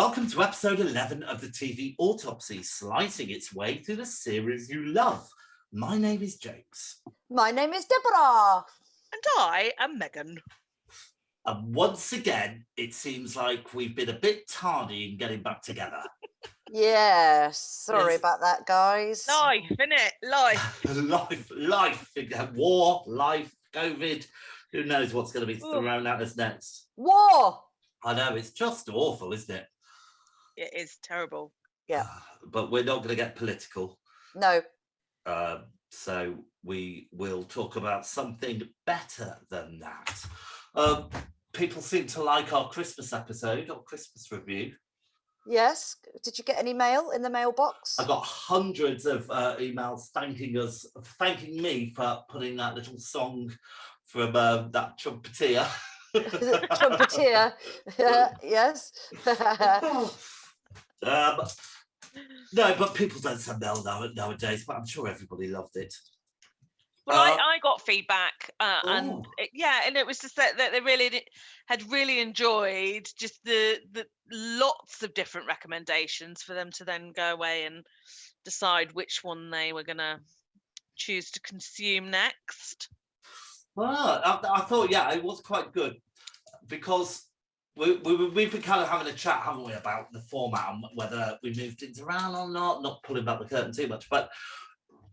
Welcome to episode 11 of the TV Autopsy, slicing its way through the series you love. My name is James. My name is Deborah. And I am Megan. And once again, it seems like we've been a bit tardy in getting back together. Yes, sorry about that, guys. Life, innit? Life. life. War, life, COVID. Who knows what's going to be thrown at us next? War. I know, it's just awful, isn't it? It is terrible. Yeah. But we're not going to get political. No. So we will talk about something better than that. People seem to like our Christmas episode or Christmas review. Yes. Did you get any mail in the mailbox? I got hundreds of emails thanking me for putting that little song from that trumpeter. Trumpeter. Yes. No, but people don't send mail nowadays, but I'm sure everybody loved it. Well, I got feedback, and it was just that they really had really enjoyed just the lots of different recommendations for them to then go away and decide which one they were going to choose to consume next. Well, I thought, it was quite good because we've been kind of having a chat, haven't we, about the format and whether we moved things around or not pulling back the curtain too much. But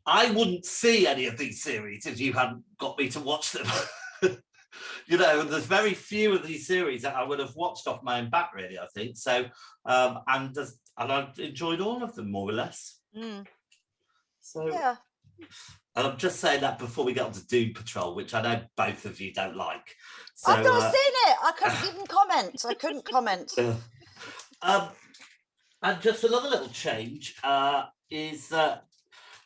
I wouldn't see any of these series if you hadn't got me to watch them. There's very few of these series that I would have watched off my own bat, really, I think. So, and I enjoyed all of them, more or less. Mm. So, yeah. And I'm just saying that before we get on to Doom Patrol, which I know both of you don't like. So, I've not seen it. I couldn't even comment. I couldn't comment. And just another little change is that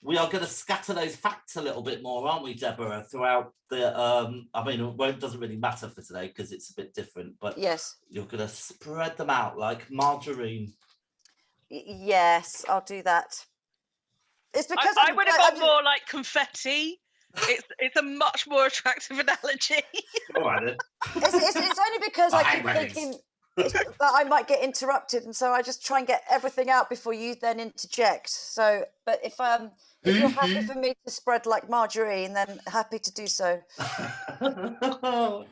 we are going to scatter those facts a little bit more, aren't we, Deborah, throughout the... it doesn't really matter for today because it's a bit different, but yes, you're going to spread them out like margarine. Yes, I'll do that. It's because I would have gone more like confetti. It's a much more attractive analogy. All right, then. It's only because I keep thinking that I might get interrupted, and so I just try and get everything out before you then interject. So, but if you're happy for me to spread like margarine, then happy to do so. All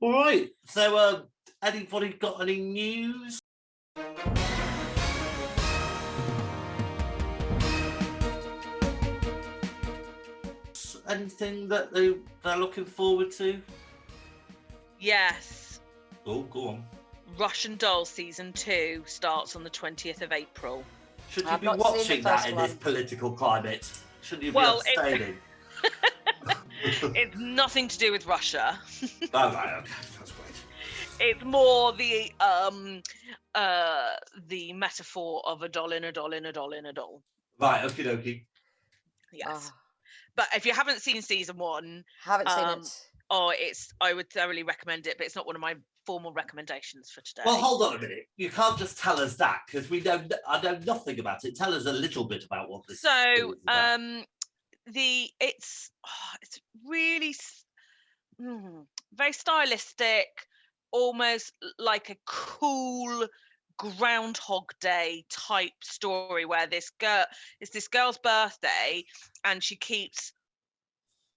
right. So, anybody got any news? Anything that they're looking forward to? Yes. Oh, go on. Russian Doll season 2 starts on the 20th of April. Should you be watching that in this political climate? Shouldn't you be abstaining? It's nothing to do with Russia. Oh, right, okay, that's great. It's more the metaphor of a doll in a doll in a doll in a doll. Right, okie dokie. Yes. But if you haven't seen season 1, haven't seen it. I would thoroughly recommend it, but it's not one of my formal recommendations for today. Well, hold on a minute. You can't just tell us that because I know nothing about it. Tell us a little bit about what this is about. It's really very stylistic, almost like a cool Groundhog Day type story where it's this girl's birthday and she keeps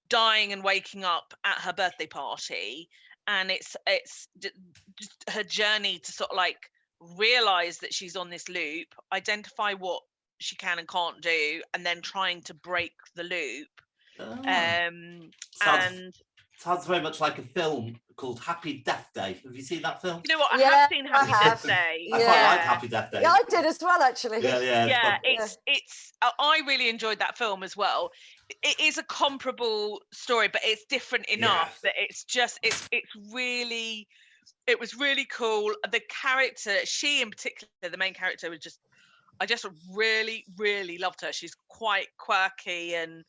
dying and waking up at her birthday party, and it's just her journey to sort of like realize that she's on this loop, identify what she can and can't do, and then trying to break the loop. Sounds very much like a film called Happy Death Day. Have you seen that film? You know what? I have seen Happy Death Day. I quite like Happy Death Day. Yeah, I did as well, actually. Yeah. It's. I really enjoyed that film as well. It is a comparable story, but it's different enough that it's really. It was really cool. The character, she in particular, the main character, I just really, really loved her. She's quite quirky and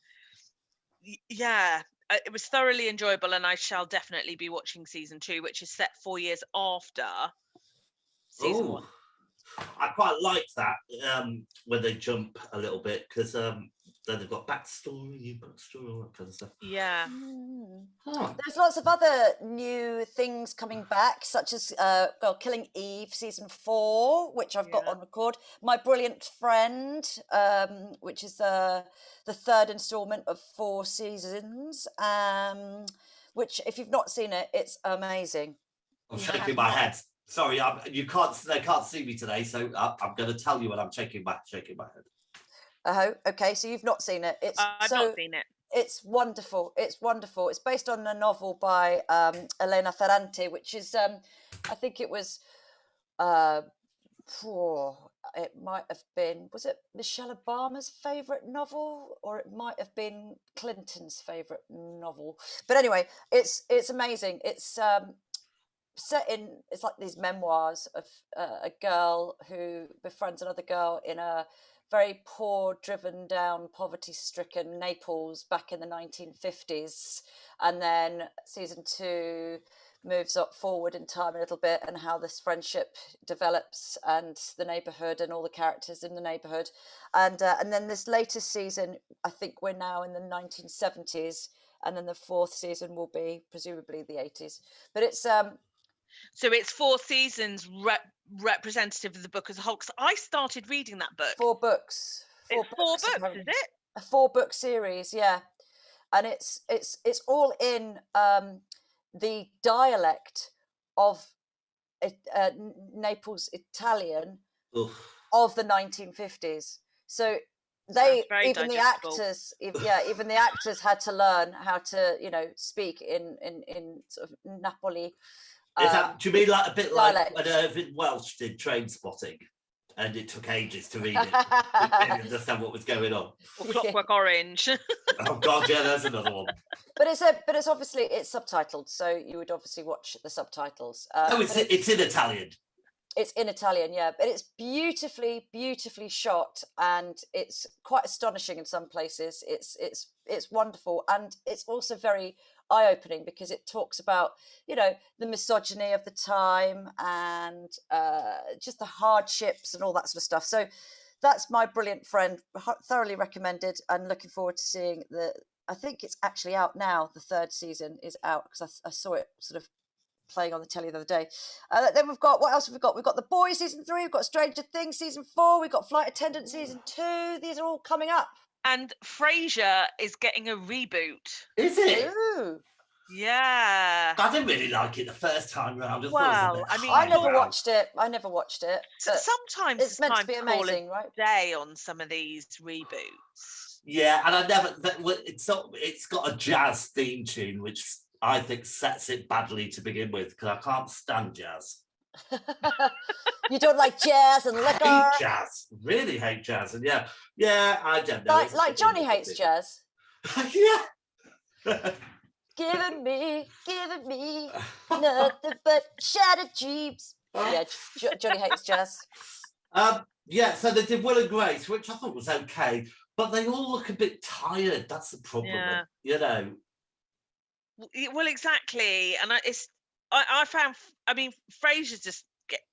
it was thoroughly enjoyable, and I shall definitely be watching season 2, which is set 4 years after season 1. I quite liked that when they jump a little bit because then they've got backstory, all that kind of stuff. Yeah. There's lots of other new things coming back, such as Killing Eve season 4, which I've got on record. My Brilliant Friend, which is the third installment of 4 seasons. Which, if you've not seen it, it's amazing. I'm shaking my head. Sorry, they can't see me today, so I'm going to tell you when I'm shaking my head. Oh, okay. So you've not seen it. I've not seen it. It's wonderful. It's wonderful. It's based on a novel by Elena Ferrante, which is, I think it was, it might have been, was it Michelle Obama's favourite novel, or it might have been Clinton's favourite novel. But anyway, it's amazing. It's set in, it's like these memoirs of a girl who befriends another girl in a very poor, driven down, poverty-stricken Naples back in the 1950s. And then season 2 moves up forward in time a little bit, and how this friendship develops, and the neighborhood and all the characters in the neighborhood. And then this latest season, I think we're now in the 1970s, and then the 4th season will be presumably the 80s. But it's so it's 4 seasons representative of the book as a whole. Because I started reading that book. 4 books. It's 4 books, is it? A 4-book series, yeah. And it's all in the dialect of Naples Italian of the 1950s. So they, even the actors, even the actors had to learn how to, speak in sort of Napoli. Do you mean like a bit dialect, like when Irving Welsh did Train Spotting, and it took ages to read it to understand what was going on? Or Clockwork Orange. Oh God, yeah, there's another one. But it's obviously subtitled, so you would obviously watch the subtitles. It's in Italian. It's in Italian, yeah, but it's beautifully the and it's quite astonishing in some places. It's wonderful, and it's also very eye-opening because it talks about the misogyny of the time and just the hardships and all that sort of stuff. So that's My Brilliant Friend, thoroughly recommended, and looking forward to seeing I think it's actually out now. The 3rd season is out because I saw it sort of playing on the telly the other day. Then we've got, what else have we got? We've got The Boys season 3, we've got Stranger Things season 4, we've got Flight Attendant season 2. These are all coming up. And Frasier is getting a reboot. Is it? Ooh. Yeah. I didn't really like it the first time round. I never watched it. So sometimes it's meant to be amazing, right? Day on some of these reboots. Yeah, and it's got a jazz theme tune, which I think sets it badly to begin with, because I can't stand jazz. You don't like jazz and liquor? I hate jazz. Really hate jazz. And yeah, I don't know. Like Johnny hates jazz. Yeah. Giving me nothing but shattered dreams. Yeah, Johnny hates jazz. Yeah, so they did Will and Grace, which I thought was okay, but they all look a bit tired. That's the problem. Yeah. Well, exactly, and I found. I mean, Frasier just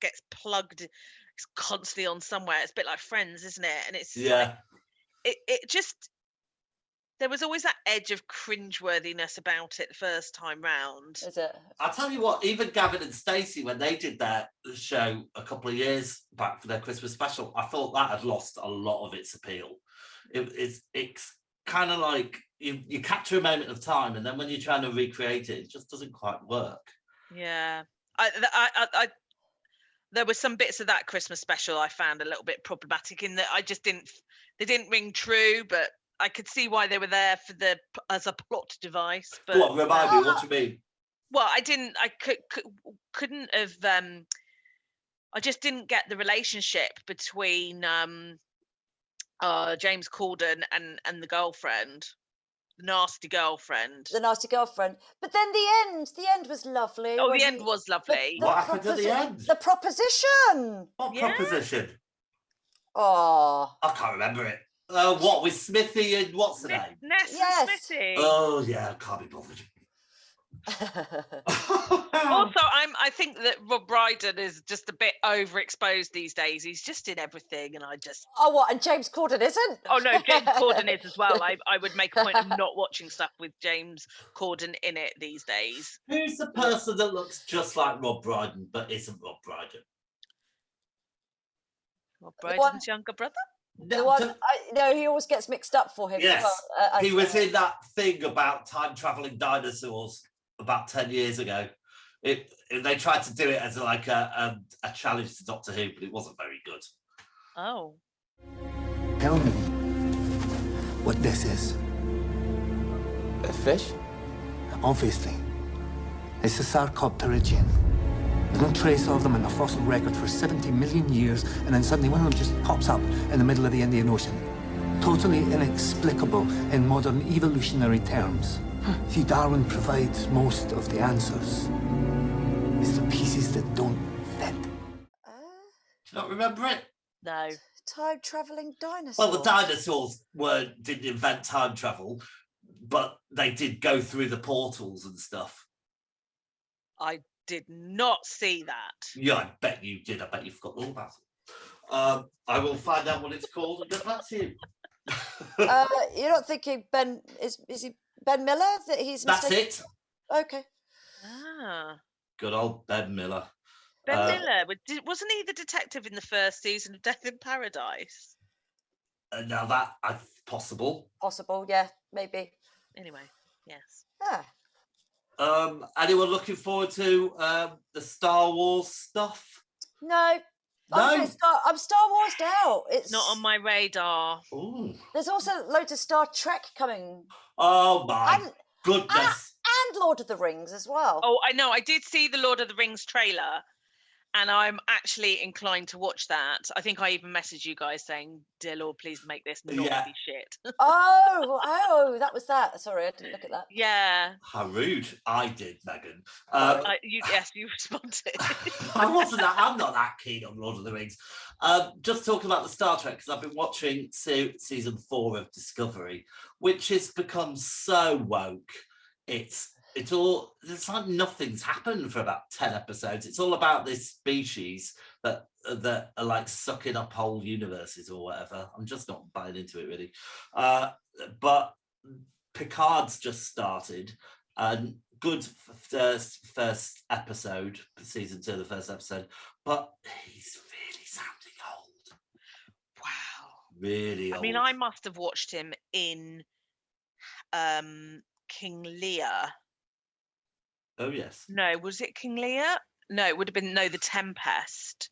gets plugged. It's constantly on somewhere. It's a bit like Friends, isn't it? And it's like, it just. There was always that edge of cringeworthiness about it the first time round. Is it? I'll tell you what, even Gavin and Stacey, when they did their show a couple of years back for their Christmas special, I thought that had lost a lot of its appeal. It's kind of like you capture a moment of time, and then when you're trying to recreate it, it just doesn't quite work. Yeah. There were some bits of that Christmas special I found a little bit problematic in that they didn't ring true, but I could see why they were there as a plot device. But what, remind me, what do you mean? Well, I couldn't have. I just didn't get the relationship between James Corden and the girlfriend, the nasty girlfriend. But then the end was lovely. Oh, the end was lovely. What happened at the end? The proposition. What proposition? Oh, I can't remember it. What, with Smithy and what's the name? Ness and Smithy. Oh yeah, I can't be bothered. Also, I think that Rob Brydon is just a bit overexposed these days. He's just in everything, and I just. Oh, what? And James Corden isn't? Oh no, James Corden is as well. I would make a point of not watching stuff with James Corden in it these days. Who's the person that looks just like Rob Brydon but isn't Rob Brydon? Rob Brydon's younger brother? The one, no, he always gets mixed up for him. Yes, as well. He was in that thing about time-traveling dinosaurs about 10 years ago. They tried to do it as like a challenge to Doctor Who, but it wasn't very good. Oh. Tell me what this is. A fish? Obviously. It's a Sarcopterygian. There's no trace of them in the fossil record for 70 million years, and then suddenly one of them just pops up in the middle of the Indian Ocean. Totally inexplicable in modern evolutionary terms. See, Darwin provides most of the answers. It's the pieces that don't fit. Do you not remember it? No. Time-travelling dinosaurs. Well, the dinosaurs didn't invent time travel, but they did go through the portals and stuff. I did not see that. Yeah, I bet you did. I bet you forgot all about it. I will find out what it's called and get back to you. You're not thinking Ben? Is he Ben Miller? That's it. Okay. Ah. Good old Ben Miller. Ben Miller, wasn't he the detective in the first season of Death in Paradise? Now that possible. Possible, yeah, maybe. Anyway, yes. Yeah. Anyone looking forward to the Star Wars stuff? No. I'm Star Wars'd out. It's not on my radar. Ooh. There's also loads of Star Trek coming. Oh my goodness. And Lord of the Rings as well. Oh, I know. I did see the Lord of the Rings trailer, and I'm actually inclined to watch that. I think I even messaged you guys saying, "Dear Lord, please make this not be shit." oh, that was that. Sorry, I didn't look at that. Yeah. How rude. I did, Megan. Yes, you responded. I'm not that keen on Lord of the Rings. Just talking about the Star Trek, because I've been watching season 4 of Discovery, which has become so woke. It's like nothing's happened for about 10 episodes. It's all about this species that are like sucking up whole universes or whatever. I'm just not buying into it really. But Picard's just started, and good first episode, season 2, the first episode, but he's really sounding old. Wow. Really old. I mean, I must have watched him in King Lear. Oh yes. No, was it King Lear? No, it would have been The Tempest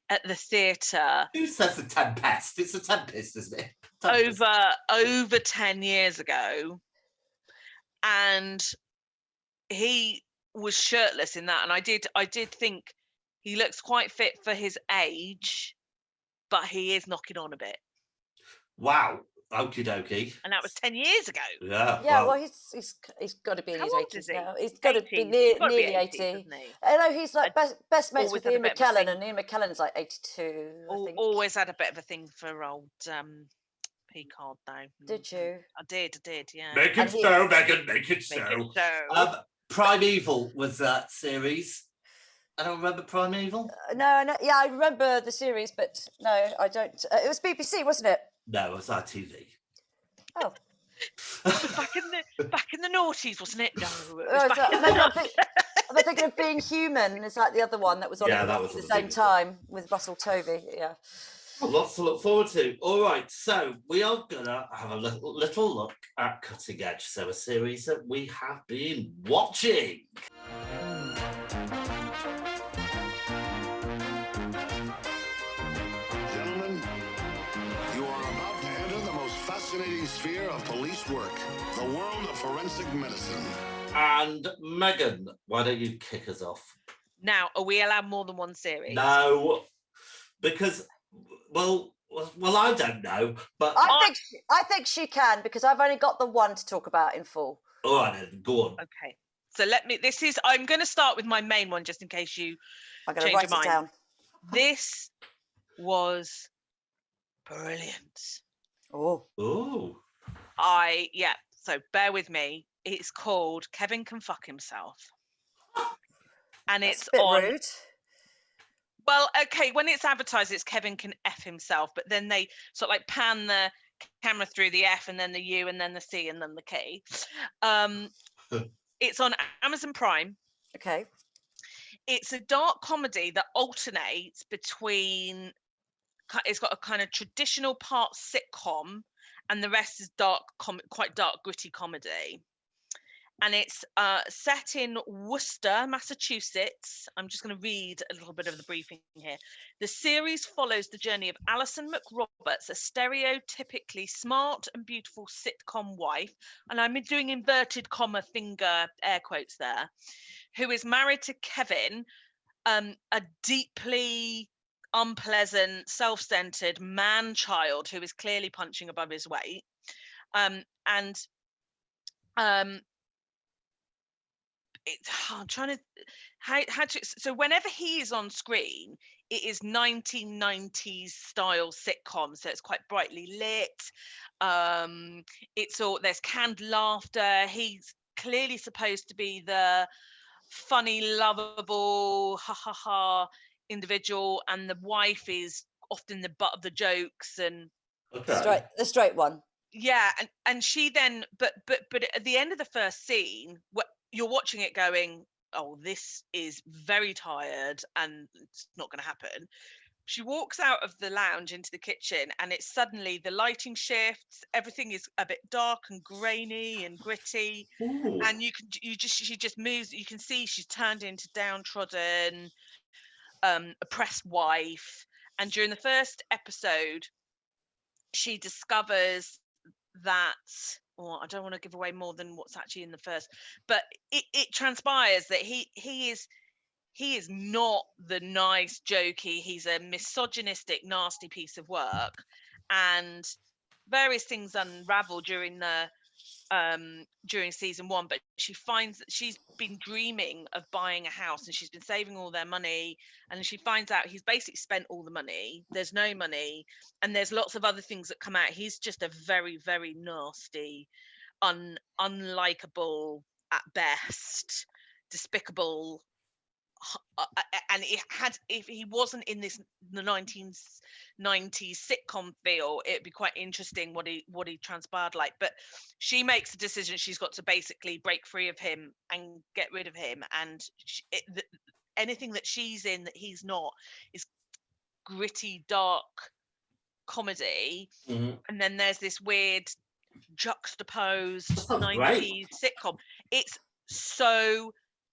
at the theatre. Who says The Tempest? It's The Tempest, isn't it? Tempest. Over 10 years ago, and he was shirtless in that, and I did think he looks quite fit for his age, but he is knocking on a bit. Wow. Okie dokie. And that was 10 years ago. Yeah. Yeah, well he's got to be in his 80s now. He's got to be nearly 80. I know he's like best mates with Ian McKellen, and Ian McKellen's like 82. I think. Always had a bit of a thing for old Picard though. Did you? I did, yeah. Make it so, Megan, make it so. Primeval was that series. I don't remember Primeval. No, yeah, I remember the series, but no, I don't. It was BBC, wasn't it? No, it was ITV. Oh. back in the noughties, wasn't it? No. I'm thinking of Being Human. Is that the other one that was on at the same time with Russell Tovey? Yeah. Well, lots to look forward to. All right, so we are gonna have a little look at Cutting Edge, so a series that we have been watching. Fascinating sphere of police work, the world of forensic medicine. And Megan, why don't you kick us off? Now, are we allowed more than one series? No, because well, I don't know, but I think she can, because I've only got the one to talk about in full. All right, then, go on. Okay, so I'm going to start with my main one just in case you change your mind. I'm going to write it down. This was brilliant. Oh. So bear with me. It's called Kevin Can Fuck Himself. and That's it's a bit on. rude. Well, okay, when it's advertised, it's Kevin Can F Himself, but then they sort of like pan the camera through the F and then the U and then the C and then the K. It's on Amazon Prime. Okay. It's a dark comedy that alternates between, it's got a kind of traditional part sitcom and the rest is dark, quite dark, gritty comedy. And it's set in Worcester, Massachusetts. I'm just going to read a little bit of the briefing here. The series follows the journey of Alison McRoberts, a stereotypically smart and beautiful sitcom wife, and I'm doing inverted comma finger air quotes there, who is married to Kevin, a deeply unpleasant, self-centered man-child who is clearly punching above his weight. I'm trying to how to, so whenever he is on screen, it is 1990s style sitcom, so it's quite brightly lit. It's all, there's canned laughter. He's clearly supposed to be the funny, lovable, ha ha ha individual, and the wife is often the butt of the jokes. And Okay. The straight one. Yeah, and she then, but at the end of the first scene, you're watching it going, oh, this is very tired and it's not going to happen. She walks out of the lounge into the kitchen and it's suddenly the lighting shifts, everything is a bit dark and grainy and gritty. Ooh. And she just moves, you can see she's turned into downtrodden, oppressed wife. And during the first episode, she discovers that, I don't want to give away more than what's actually in the first, but it transpires that he is not the nice jokey, he's a misogynistic, nasty piece of work, and various things unravel during season one. But she finds that she's been dreaming of buying a house and she's been saving all their money, and she finds out he's basically spent all the money, there's no money, and there's lots of other things that come out. He's just a very, very nasty, unlikable at best, despicable, and if he wasn't in the 1990s sitcom feel, it'd be quite interesting what he transpired like. But she makes the decision she's got to basically break free of him and get rid of him, and anything that she's in that he's not is gritty, dark comedy. Mm-hmm. And then there's this weird juxtaposed 90s great. sitcom. It's so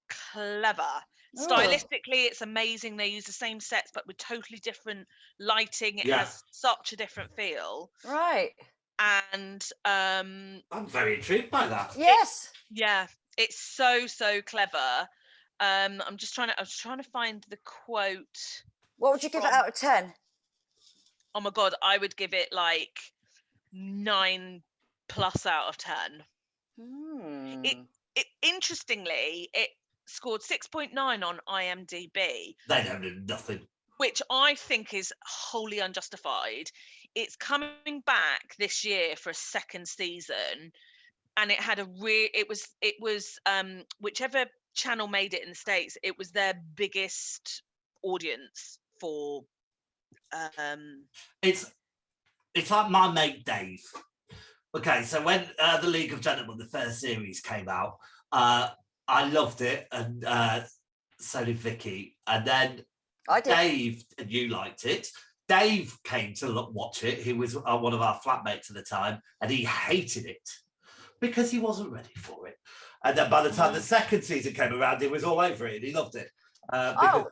clever. Stylistically, it's amazing. They use the same sets but with totally different lighting. It has such a different feel. Right. And I'm very intrigued by that. Yes. It's so clever. I was trying to find the quote. What would you give it out of 10? Oh my god, I would give it like 9+ out of 10. It interestingly, it scored 6.9 on IMDb. They don't do nothing. Which I think is wholly unjustified. It's coming back this year for a second season, and it had it was whichever channel made it in the States, it was their biggest audience for It's like my mate Dave. Okay, so when the League of Gentlemen, the first series came out, I loved it, and so did Vicky. And then Dave, and you liked it. Dave came to watch it. He was one of our flatmates at the time, and he hated it because he wasn't ready for it. And then by the time the second season came around, he was all over it, and he loved it. That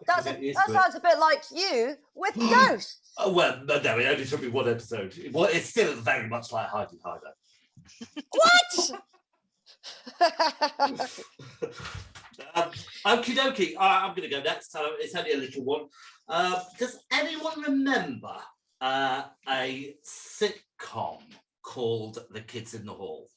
sounds a bit like you with Ghosts. Oh, well, no, it only took me one episode. It's still very much like Heidi Hider. What? Okie dokie. I'm going to go next. So it's only a little one. Does anyone remember a sitcom called The Kids in the Hall?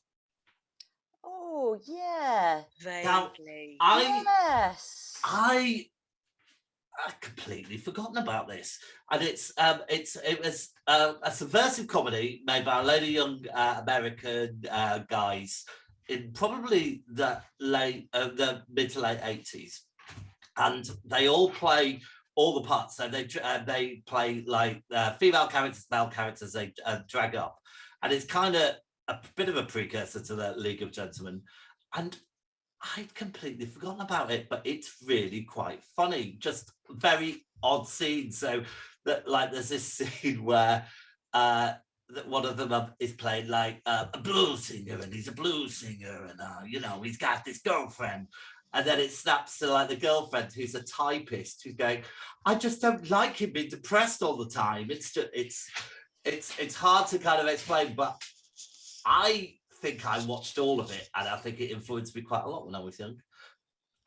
Oh, yeah. Vaguely. Yes. I've completely forgotten about this, and it was a subversive comedy made by a load of young American guys in probably the mid to late 80s, and they all play all the parts. So they play like female characters, male characters. They drag up, and it's kind of a bit of a precursor to the League of Gentlemen. And I'd completely forgotten about it, but it's really quite funny. Just very odd scenes. So that, like, there's this scene where that one of them is playing like a blues singer, and he's a blues singer, and you know, he's got this girlfriend, and then it snaps to like the girlfriend who's a typist who's going, I just don't like him being depressed all the time. It's just it's hard to kind of explain, but I think I watched all of it, and I think it influenced me quite a lot when I was young.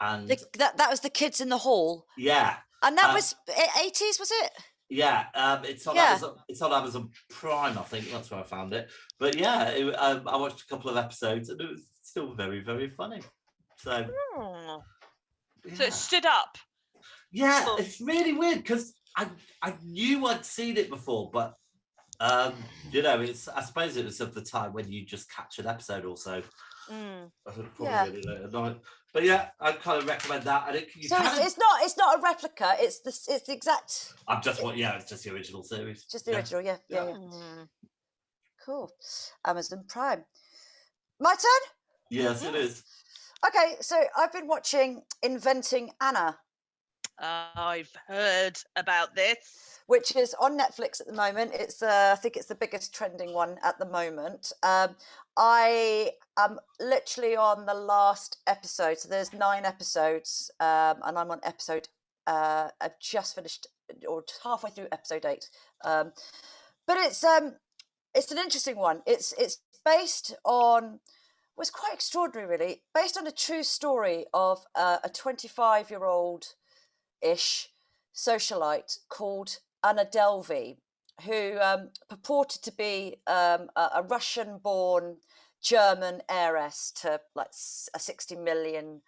And that was the Kids in the Hall. Yeah, and that was 80s, was it? Yeah, it's on Amazon. It's on Amazon Prime, I think. That's where I found it. But yeah, I watched a couple of episodes, and it was still very, very funny. So, so it stood up. Yeah, it's really weird because I knew I'd seen it before, but you know, I suppose it was of the time when you just catch an episode or so. Really late at night. But yeah, I'd kind of recommend that. And it's not a replica. It's the exact. It's just the original series. Just the original, yeah. Cool. Amazon Prime. My turn? Yes, it is. Okay, so I've been watching Inventing Anna. I've heard about this. Which is on Netflix at the moment. It's I think it's the biggest trending one at the moment. I am literally on the last episode. So there's 9 episodes, and I'm on episode. I've just finished, or halfway through episode 8. But it's an interesting one. It's based on. Well, it's quite extraordinary, really. Based on a true story of a 25-year-old-ish socialite called Anna Delvey, who purported to be a Russian-born German heiress to like a $60 million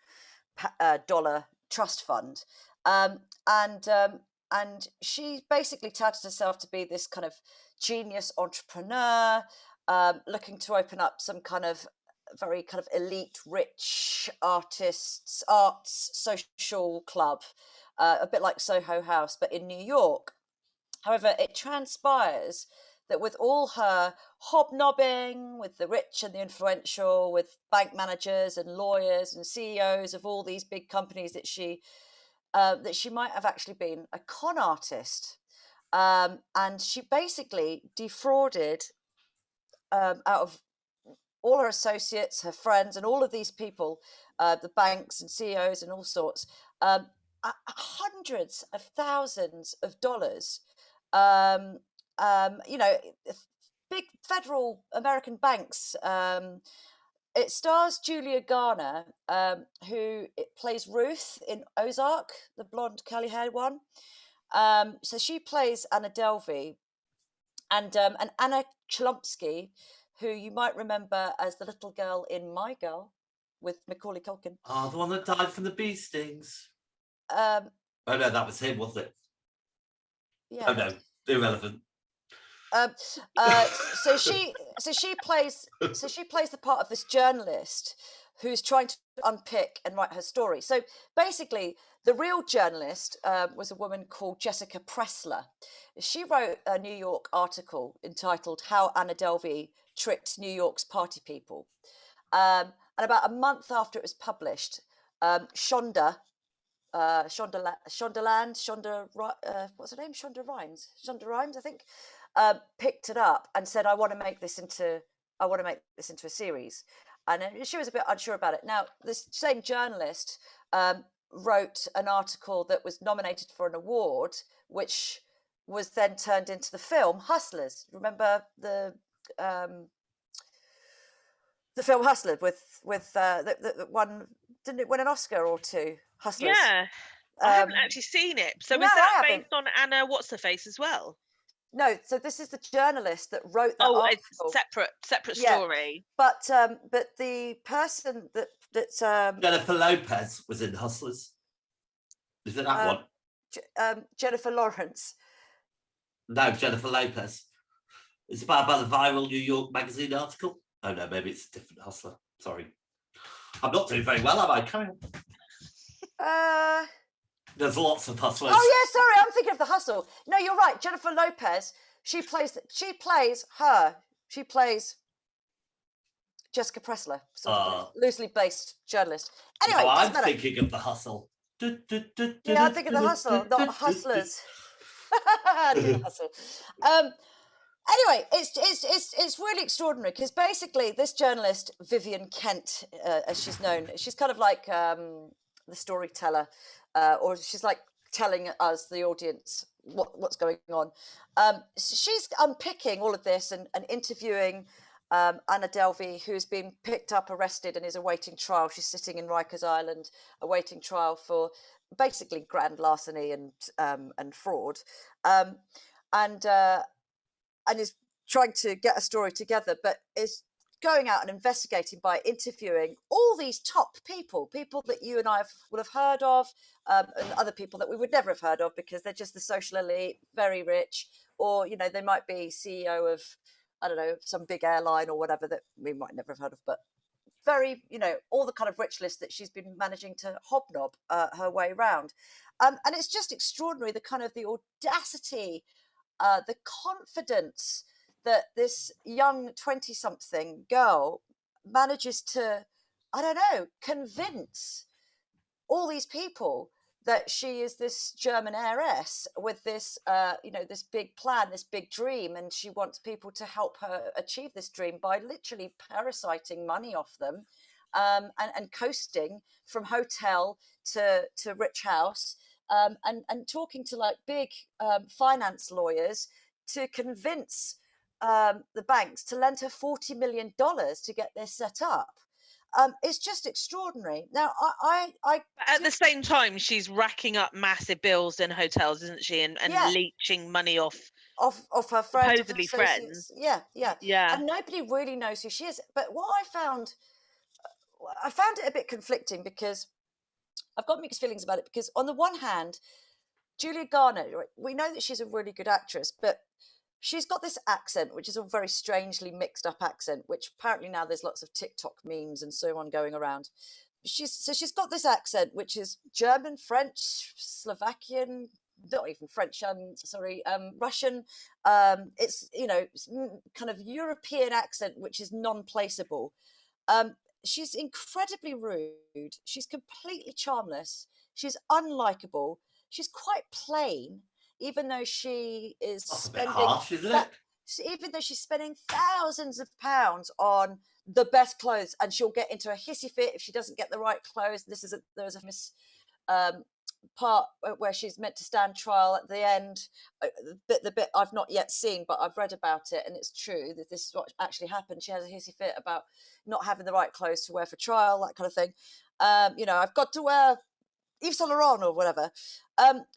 trust fund, and she basically touted herself to be this kind of genius entrepreneur, looking to open up some kind of very kind of elite, rich arts social club, a bit like Soho House, but in New York. However, it transpires that with all her hobnobbing with the rich and the influential, with bank managers and lawyers and CEOs of all these big companies, that she might have actually been a con artist, and she basically defrauded out of all her associates, her friends, and all of these people, the banks and CEOs and all sorts, hundreds of thousands of dollars. You know, big federal American banks. It stars Julia Garner, who plays Ruth in Ozark, the blonde curly-haired one. So she plays Anna Delvey, and Anna Chlumsky, who you might remember as the little girl in My Girl with Macaulay Culkin. Oh, the one that died from the bee stings. Oh no, that was him, wasn't it? Yeah. Oh no, irrelevant. So she plays the part of this journalist who's trying to unpick and write her story. So basically, the real journalist was a woman called Jessica Pressler. She wrote a New York article entitled "How Anna Delvey Tricked New York's Party People," and about a month after it was published, Shonda what's her name? Shonda Rhimes, I think, picked it up and said, I want to make this into a series. And she was a bit unsure about it. Now, this same journalist wrote an article that was nominated for an award, which was then turned into the film Hustlers. Remember the film Hustlers with the one, didn't it win an Oscar or two? Hustlers. Yeah, I haven't actually seen it. So is that based on Anna What's Her Face as well? No, so this is the journalist that wrote that article. It's separate story. But the person that Jennifer Lopez was in Hustlers. Is it that one? Jennifer Lawrence. No, Jennifer Lopez. It's about the viral New York Magazine article. Oh no, maybe it's a different Hustler. Sorry, I'm not doing very well, am I? Carry on. There's lots of hustlers. Oh yeah, sorry, I'm thinking of The Hustle. No, you're right. Jennifer Lopez. She plays Jessica Pressler, sort of loosely based journalist. Anyway, no, doesn't I'm matter. thinking of The Hustle. Yeah, I think of The Hustle, not Hustlers. Do Hustle. Anyway, it's really extraordinary because basically this journalist Vivian Kent, as she's known, she's kind of like the storyteller, or she's like telling us, the audience, what's going on. She's unpicking all of this and interviewing Anna Delvey, who's been picked up, arrested, and is awaiting trial. She's sitting in Rikers Island awaiting trial for basically grand larceny and fraud, and is trying to get a story together, but is going out and investigating by interviewing all these top people that you and I would have heard of, and other people that we would never have heard of because they're just the social elite, very rich, or they might be CEO of, I don't know, some big airline or whatever that we might never have heard of, but very, all the kind of rich list that she's been managing to hobnob her way around. And it's just extraordinary, the kind of the audacity, the confidence that this young 20-something girl manages to, I don't know, convince all these people that she is this German heiress with this, this big plan, this big dream, and she wants people to help her achieve this dream by literally parasiting money off them, and coasting from hotel to rich house, and talking to like big finance lawyers to convince the banks to lend her $40 million to get this set up. It's just extraordinary. Now, I at the same time, she's racking up massive bills in hotels, isn't she? And leeching money off her friends, supposedly friends. Yeah. Yeah. And nobody really knows who she is. But what I found it a bit conflicting because I've got mixed feelings about it. Because on the one hand, Julia Garner, we know that she's a really good actress, but she's got this accent, which is a very strangely mixed up accent, which apparently now there's lots of TikTok memes and so on going around. She's got this accent, which is German, French, Slovakian, not even French, Russian. It's, kind of European accent, which is non-placeable. She's incredibly rude. She's completely charmless. She's unlikable. She's quite plain, even though she is spending, harsh, isn't it? even though she's spending thousands of pounds on the best clothes, and she'll get into a hissy fit if she doesn't get the right clothes. There's a famous part where she's meant to stand trial at the end. The bit I've not yet seen, but I've read about it, and it's true that this is what actually happened. She has a hissy fit about not having the right clothes to wear for trial, that kind of thing. I've got to wear Yves Saint Laurent or whatever.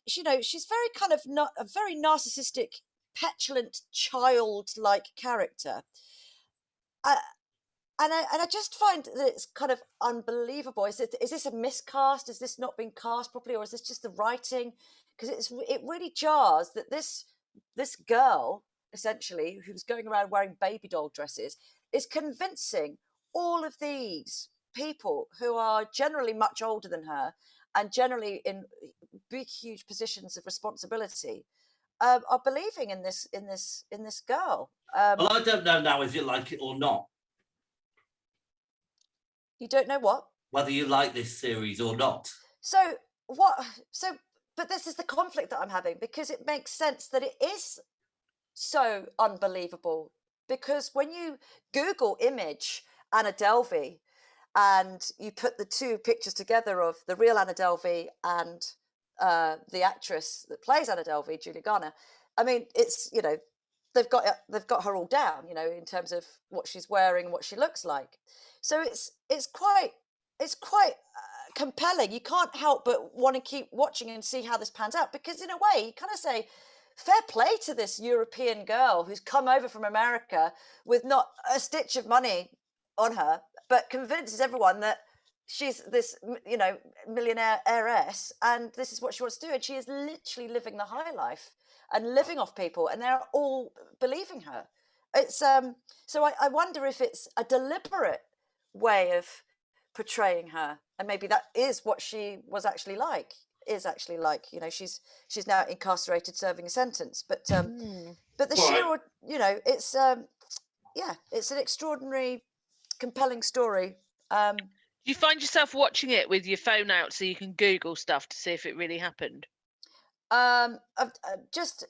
She's very kind of not a very narcissistic, petulant, childlike character. And I just find that it's kind of unbelievable. Is this a miscast? Is this not being cast properly, or is this just the writing? Because it really jars that this girl, essentially, who's going around wearing baby doll dresses, is convincing all of these people who are generally much older than her and generally in big, huge positions of responsibility, are believing in this girl. Well, I don't know now if you like it or not. You don't know what? Whether you like this series or not. But this is the conflict that I'm having, because it makes sense that it is so unbelievable. Because when you Google image Anna Delvey and you put the two pictures together of the real Anna Delvey and the actress that plays Anna Delvey, Julia Garner, I mean, it's, they've got her all down, in terms of what she's wearing, what she looks like. So it's quite compelling. You can't help but want to keep watching and see how this pans out, because in a way you kind of say, fair play to this European girl who's come over from America with not a stitch of money on her, but convinces everyone that she's this, millionaire heiress, and this is what she wants to do. And she is literally living the high life and living off people, and they're all believing her. It's so I wonder if it's a deliberate way of portraying her, and maybe that is what she was actually like. is actually like. You know, she's now incarcerated serving a sentence, but the Right. sheer, you know, it's it's an extraordinary, compelling story. Do you find yourself watching it with your phone out so you can Google stuff to see if it really happened? Just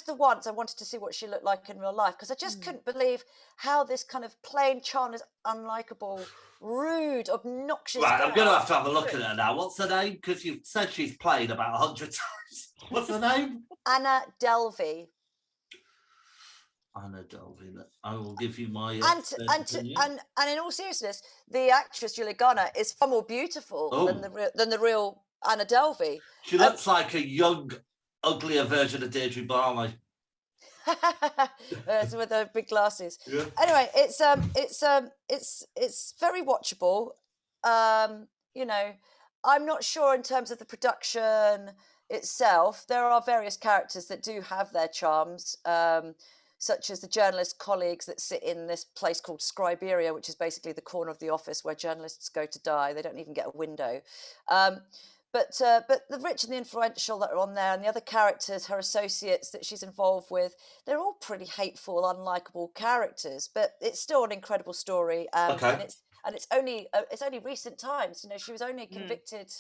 the once I wanted to see what she looked like in real life, because I just couldn't believe how this kind of plain, charmless, unlikable, rude, obnoxious Right, girl. I'm going to have a look at her now. What's her name? Because you said she's played about 100 times. What's her name? Anna Delvey. Anna Delvey. I will give you my and in all seriousness, the actress Julia Garner is far more beautiful than the real Anna Delvey. She looks like a young, uglier version of Deirdre Barley. With her big glasses. Yeah. Anyway, it's very watchable. You know, I'm not sure in terms of the production itself. There are various characters that do have their charms, such as the journalist colleagues that sit in this place called Scriberia, which is basically the corner of the office where journalists go to die. They don't even get a window. But the rich and the influential that are on there, and the other characters, her associates that she's involved with, they're all pretty hateful, unlikable characters. But it's still an incredible story, and it's only recent times. You know, she was only convicted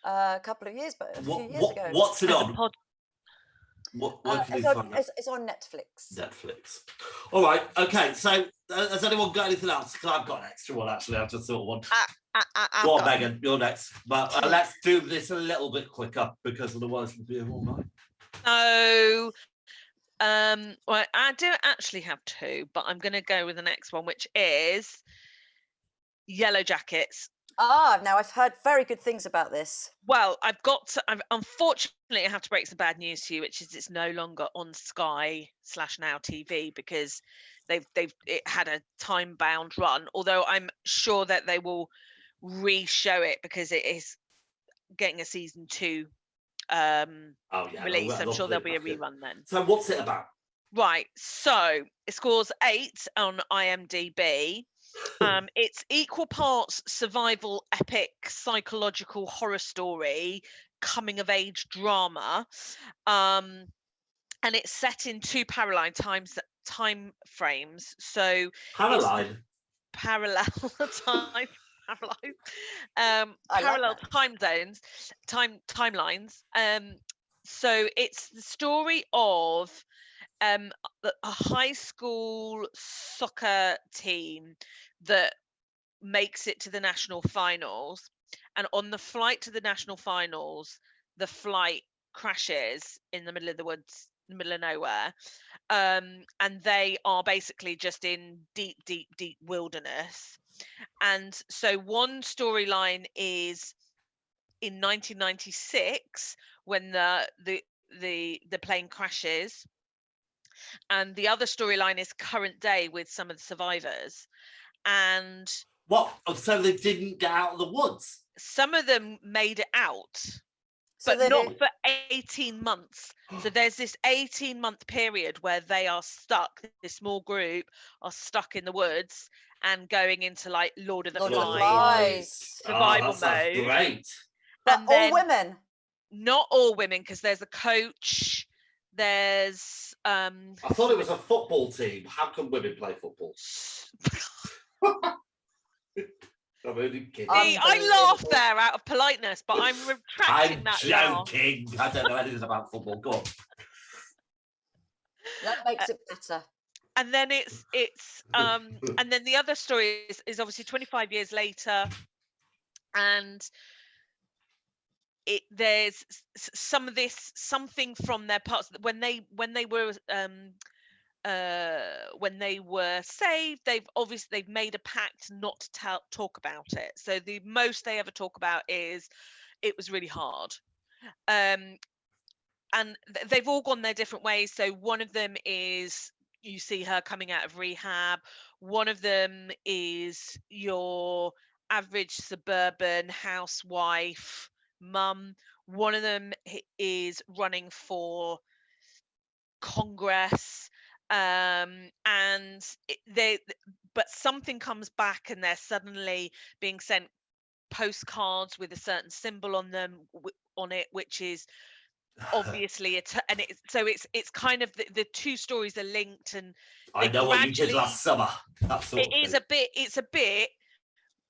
a couple of years, but a few years ago. What's it on? It's on Netflix. Netflix. All right. Okay. So, has anyone got anything else? Because I've got an extra one. Actually, I've just thought one. Go on, Megan. You're next. But let's do this a little bit quicker, because otherwise we'll be here all night. So, well, I do actually have two, but I'm going to go with the next one, which is Yellow Jackets. Now I've heard very good things about this. Well, unfortunately I have to break some bad news to you, which is it's no longer on Sky/Now TV, because it had a time-bound run. Although I'm sure that they will re-show it, because it is getting a season 2 release. I'm sure there'll be a rerun then. So what's it about? Right, so it scores 8 on IMDb. It's equal parts survival epic psychological horror story, coming of age drama, and it's set in 2 parallel time frames. So parallel time zones, timelines. So it's the story of a high school soccer team that makes it to the national finals, and on the flight to the national finals, the flight crashes in the middle of the woods, in the middle of nowhere, and they are basically just in deep wilderness. And so one storyline is in 1996 when the plane crashes, and the other storyline is current day with some of the survivors. And what? So they didn't get out of the woods? Some of them made it out, but not for 18 months. So there's this 18-month period where they are stuck. This small group are stuck in the woods and going into like Lord of the Flies survival mode. Great. But all women? Not all women, because there's a coach. There's I thought it was a football team. How can women play football? I'm only kidding. I laughed there out of politeness, but I'm retracting that laugh. I'm joking. I don't know anything about football. Go on. That makes it better. And then it's and then the other story is obviously 25 years later, and there's something from their parts when they were saved. They've made a pact not to talk about it. So the most they ever talk about is it was really hard. And they've all gone their different ways. So one of them is you see her coming out of rehab. One of them is your average suburban housewife mum. One of them is running for Congress, but something comes back and they're suddenly being sent postcards with a certain symbol on them, on it, which is obviously it's kind of the two stories are linked, and I know what you did last summer. It's a bit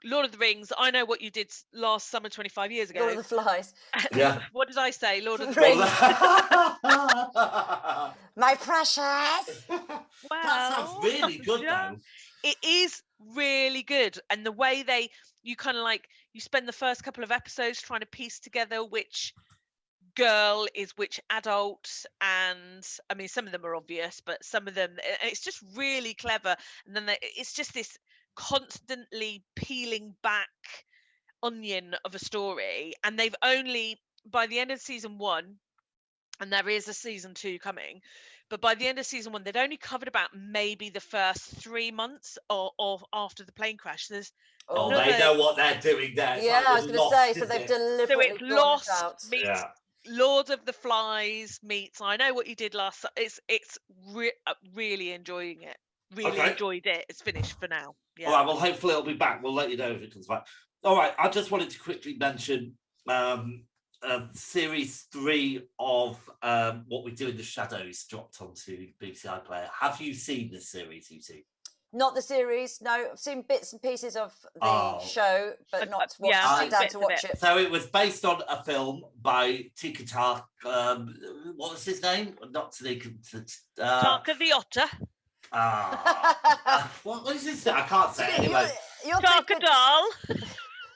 Lord of the Rings. I know what you did last summer 25 years ago. Lord of the Flies. Yeah. What did I say? Lord of the Rings. My precious. That sounds really good, though. It is really good, and the way you kind of like, you spend the first couple of episodes trying to piece together which girl is which adult, and I mean some of them are obvious, but some of them, it's just really clever. And then it's just this constantly peeling back onion of a story, and they've only, by the end of season 1, and there is a season 2 coming, but by the end of season 1 they'd only covered about maybe the first 3 months or after the plane crash. There's they know what they're doing there. Yeah, I was going to say, so they've deliberately so it's Lost meets Lord of the Flies meets I Know What You Did Last. It's really enjoying it. Really enjoyed it. It's finished for now. Yeah. All right. Well, hopefully it'll be back. We'll let you know if it comes back. All right. I just wanted to quickly mention series 3 of What We Do in the Shadows dropped onto BBC iPlayer. Have you seen this series, you two? Not the series, no. I've seen bits and pieces of the show, but not watched it down to watch it. So it was based on a film by Tika. What was his name? Not Tika. Taka the Otter. What is his name? I can't say it anyway. Taka Doll.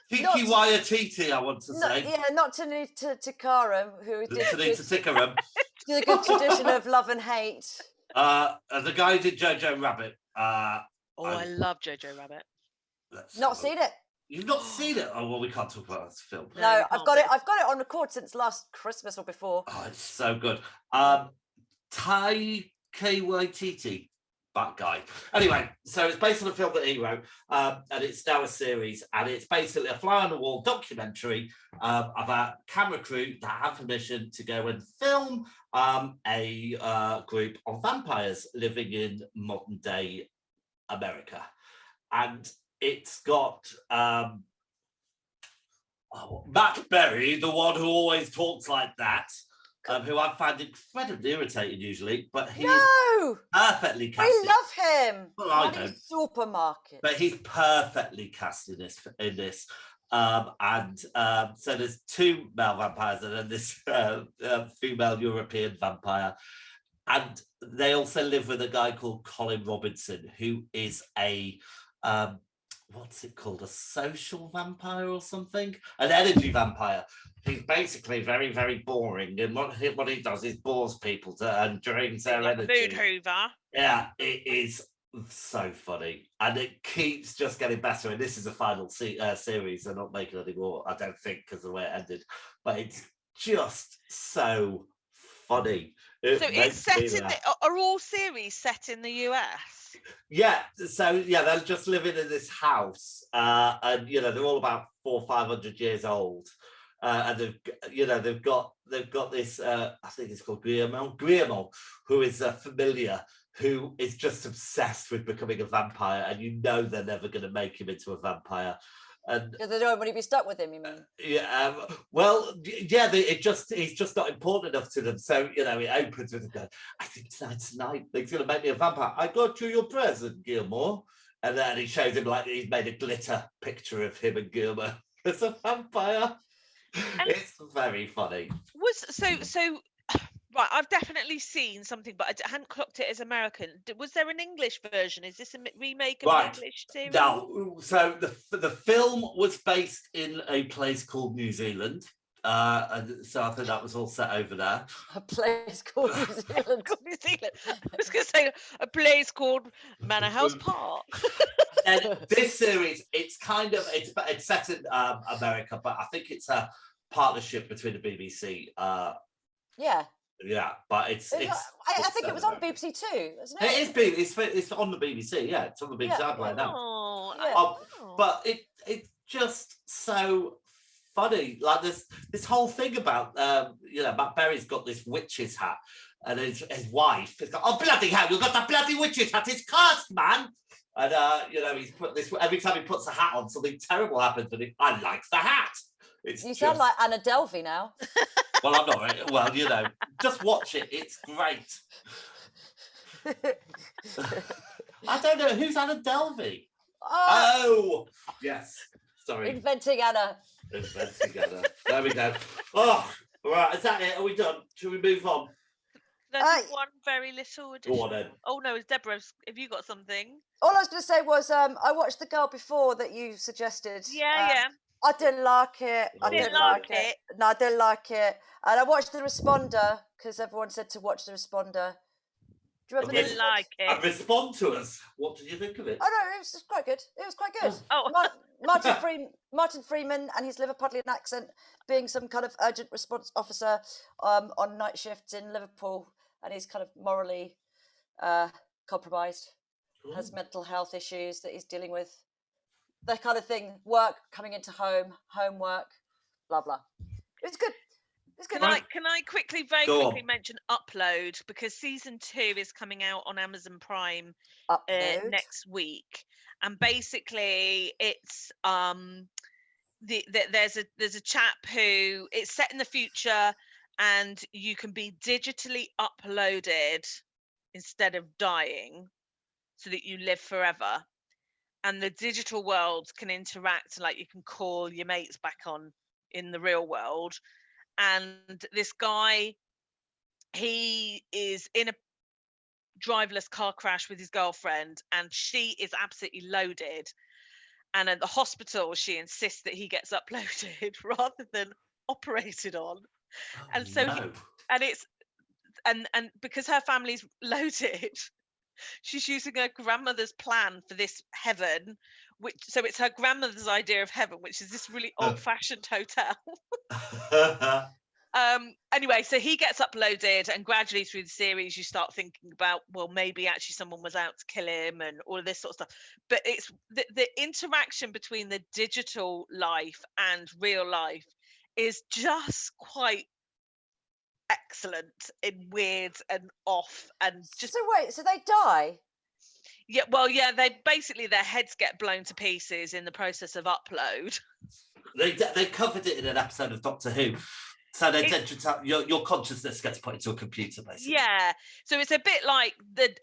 Tiki Waititi, I want to say. Yeah, not Tanita Tikaram, who did the good tradition of love and hate. The guy who did Jojo Rabbit. I love Jojo Rabbit. Not seen it. You've not seen it? Oh well, we can't talk about this film. No, I've got it on record since last Christmas or before. Oh, it's so good. Taika Waititi, that guy. Anyway, so it's based on a film that he wrote, and it's now a series, and it's basically a fly-on-the-wall documentary about camera crew that have permission to go and film a group of vampires living in modern-day America. And it's got Matt Berry, the one who always talks like that, who I find incredibly irritating usually, but he's perfectly cast. I love him. Well, I don't. Supermarket. But he's perfectly cast in this. So there's 2 male vampires and then this female European vampire. And they also live with a guy called Colin Robinson, who is a what's it called? A social vampire or something? An energy vampire. He's basically very, very boring. And what he does is bores people and drains their energy. Food hoover. Yeah, it is so funny. And it keeps just getting better. And this is the final series. They're not making any more, I don't think, because of the way it ended. But it's just so funny. It's set in are all series set in the US? Yeah, so they're just living in this house, and they're all about 400 or 500 years old, and they've got this. I think it's called Guillermo, who is a familiar who is just obsessed with becoming a vampire, and they're never going to make him into a vampire. And they don't want to be stuck with him, you mean? He's just not important enough to them. So it opens with a I think tonight they're going to make me a vampire. I got you your present, Gilmore, and then he shows him like he's made a glitter picture of him and Gilmore as a vampire. And it's very funny. Right, I've definitely seen something, but I hadn't clocked it as American. Was there an English version? Is this a remake of an English series? No. So the film was based in a place called New Zealand. And so I think that was all set over there. A place called New Zealand. New Zealand. I was going to say a place called Manor House Park. And this series, it's set in America, but I think it's a partnership between the BBC. Yeah, but I think it was on BBC Two, wasn't it? It is. It's on the BBC. Yeah, it's on the BBC iPlayer now. But it's just so funny. Like this whole thing about Matt Berry's got this witch's hat, and his wife has got, oh bloody hell, you've got that bloody witch's hat. It's cursed, man. And he's put this every time he puts a hat on, something terrible happens, and I like the hat. You sound like Anna Delvey now. Well, I'm not right. Well, you know, just watch it. It's great. I don't know. Who's Anna Delvey? Oh, yes. Sorry. Inventing Anna. Inventing Anna. There we go. Oh, all right. Is that it? Are we done? Should we move on? There's one very little addition. Go on then. Oh no, it's Deborah. Have you got something? All I was going to say was I watched The Girl Before that you suggested. Yeah. I didn't like it. I didn't like it. No, I didn't like it. And I watched The Responder because everyone said to watch The Responder. Do you remember Didn't like it. And respond to us. What did you think of it? Oh no, it was just quite good. It was quite good. Oh. Martin Freeman and his Liverpudlian accent being some kind of urgent response officer on night shifts in Liverpool, and he's kind of morally compromised, has mental health issues that he's dealing with. That kind of thing. Work coming into homework, blah blah. It's good. It's good. Can I very quickly mention Upload, because season 2 is coming out on Amazon Prime next week, and basically it's there's a chap who, it's set in the future, and you can be digitally uploaded instead of dying, so that you live forever. And the digital world can interact, like you can call your mates back on in the real world. And this guy, he is in a driverless car crash with his girlfriend, and she is absolutely loaded. And at the hospital, she insists that he gets uploaded rather than operated on. And so, and because her family's loaded, she's using her grandmother's plan for this heaven, so it's her grandmother's idea of heaven, which is this really old-fashioned hotel. Anyway, so he gets uploaded, and gradually through the series you start thinking about, well, maybe actually someone was out to kill him and all of this sort of stuff. But it's the interaction between the digital life and real life is just quite excellent in weird and off, and just... So wait, so they die? Yeah, well, yeah, they basically, their heads get blown to pieces in the process of upload. They covered it in an episode of Doctor Who. So they your consciousness gets put into a computer, basically. Yeah, so it's a bit like the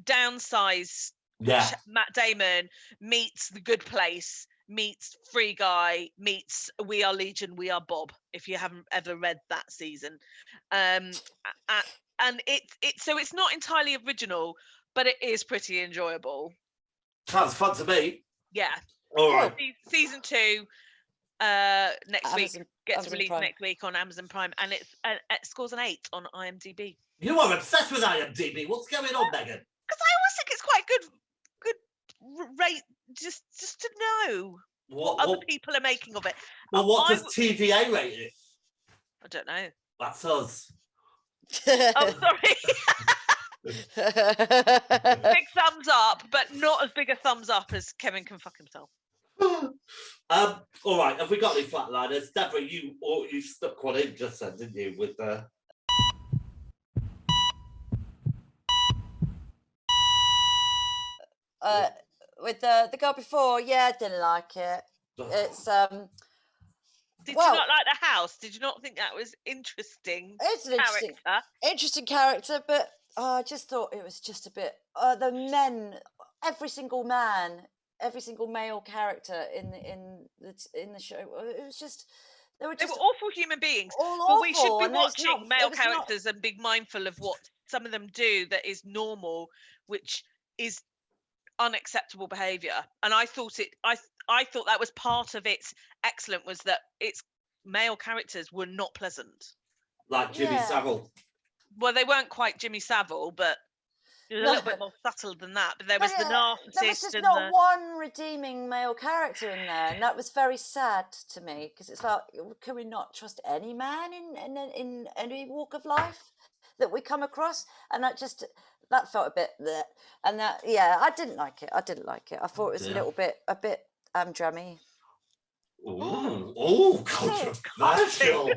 Downsize. Yeah. Matt Damon meets The Good Place, meets Free Guy, meets We Are Legion, We Are Bob. If you haven't ever read that season, and it's not entirely original, but it is pretty enjoyable. Sounds fun to me. Yeah. All right. Season 2 next week gets Amazon released Prime. next week on Amazon Prime, and it scores an 8 on IMDb. You are obsessed with IMDb. What's going on, Megan? Because I always think it's quite good rate just to know what other people are making of it. Well, what does TVA rate it? I don't know. That's us. Oh, sorry. Big thumbs up, but not as big a thumbs up as Kevin can fuck himself. All right, have we got any flatliners? Deborah, you stuck one in just then, didn't you, with the... With the Girl Before, I didn't like it. It's Did you not like the house? Did you not think that was interesting? It's an interesting character, but I just thought it was just a bit. The men, every single male character in the show, it was just they were awful human beings. But we should be watching male characters and be mindful of what some of them do that is normal, which is unacceptable behavior. And I thought that was part of its excellent, was that its male characters were not pleasant, like Jimmy Savile. Well, they weren't quite Jimmy Savile, but it was a little bit more subtle than that. But there was the narcissist. There was just not one redeeming male character in there, and that was very sad to me, because it's like, can we not trust any man in any walk of life that we come across? And that felt a bit bleh. And that, I didn't like it. I thought it was a bit drammy. Oh, controversial.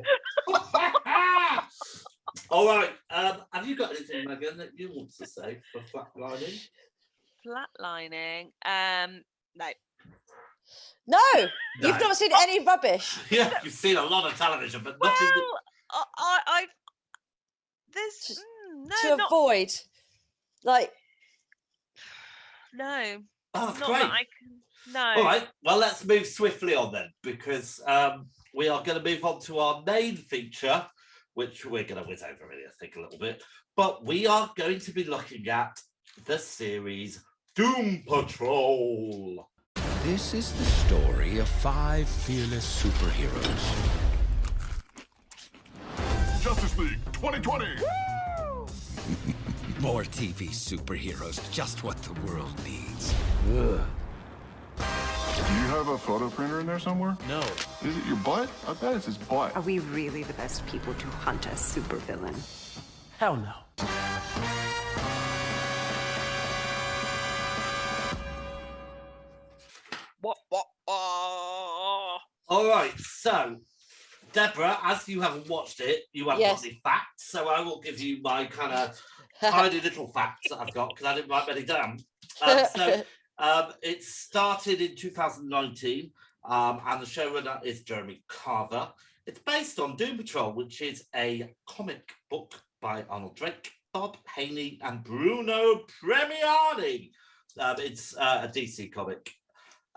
All right. Have you got anything, Megan, that you want to say for flatlining? Flatlining? No. No, you've not seen any rubbish. Yeah, you've seen a lot of television, but nothing. Well, I've there's To avoid, like, no. Oh, that's Not great. that I can. No. All right. Well, let's move swiftly on then, because we are going to move on to our main feature, which we're going to whiz over really, I think, a little bit. But we are going to be looking at the series Doom Patrol. This is the story of 5 fearless superheroes. Justice League 2020. More TV superheroes, just what the world needs. Do you have a photo printer in there somewhere? No. Is it your butt? I bet it's his butt. Are we really the best people to hunt a supervillain? Hell no. What? All right. So, Deborah, as you haven't watched it, you haven't got any facts. So I will give you my kind of tiny little facts that I've got because I didn't write many down. It started in 2019, and the showrunner is Jeremy Carver. It's based on Doom Patrol, which is a comic book by Arnold Drake, Bob Haney, and Bruno Premiani. It's a DC comic.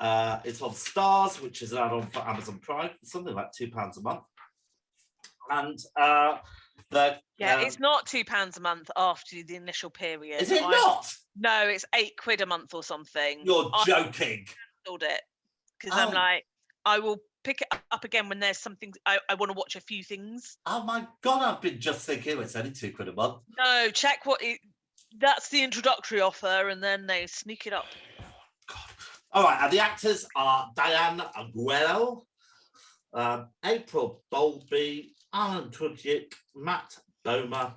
It's on Stars, which is an add-on for Amazon Prime, something like £2 a month. And it's not £2 a month after the initial period. Is it not? No, it's £8 a month or something. You're joking. I cancelled it because I'm like, I will pick it up again when there's something I want to watch a few things. Oh my God, I've been just thinking it's only £2 a month. No, check that's the introductory offer, and then they sneak it up. God. All right, and the actors are Diane Aguero, April Bowlby, Alan Tudyk, Matt Bomer,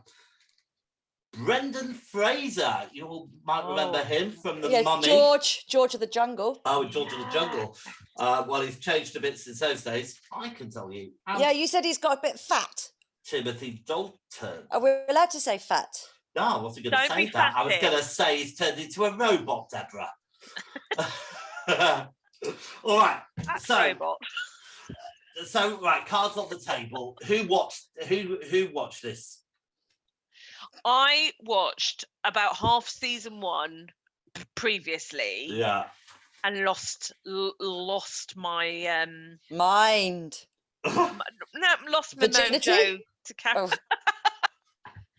Brendan Fraser. You might remember him from The Mummy. George of the Jungle. Oh, George of the Jungle. Well, he's changed a bit since those days. I can tell you. You said he's got a bit fat. Timothy Dalton. Are we allowed to say fat? No, I wasn't going to say that. I was going to say he's turned into a robot, Deborah. All right. Robot. So right, cards on the table. Who watched this? I watched about half season 1 previously. Yeah. And lost my mind. Lost my mojo to carry.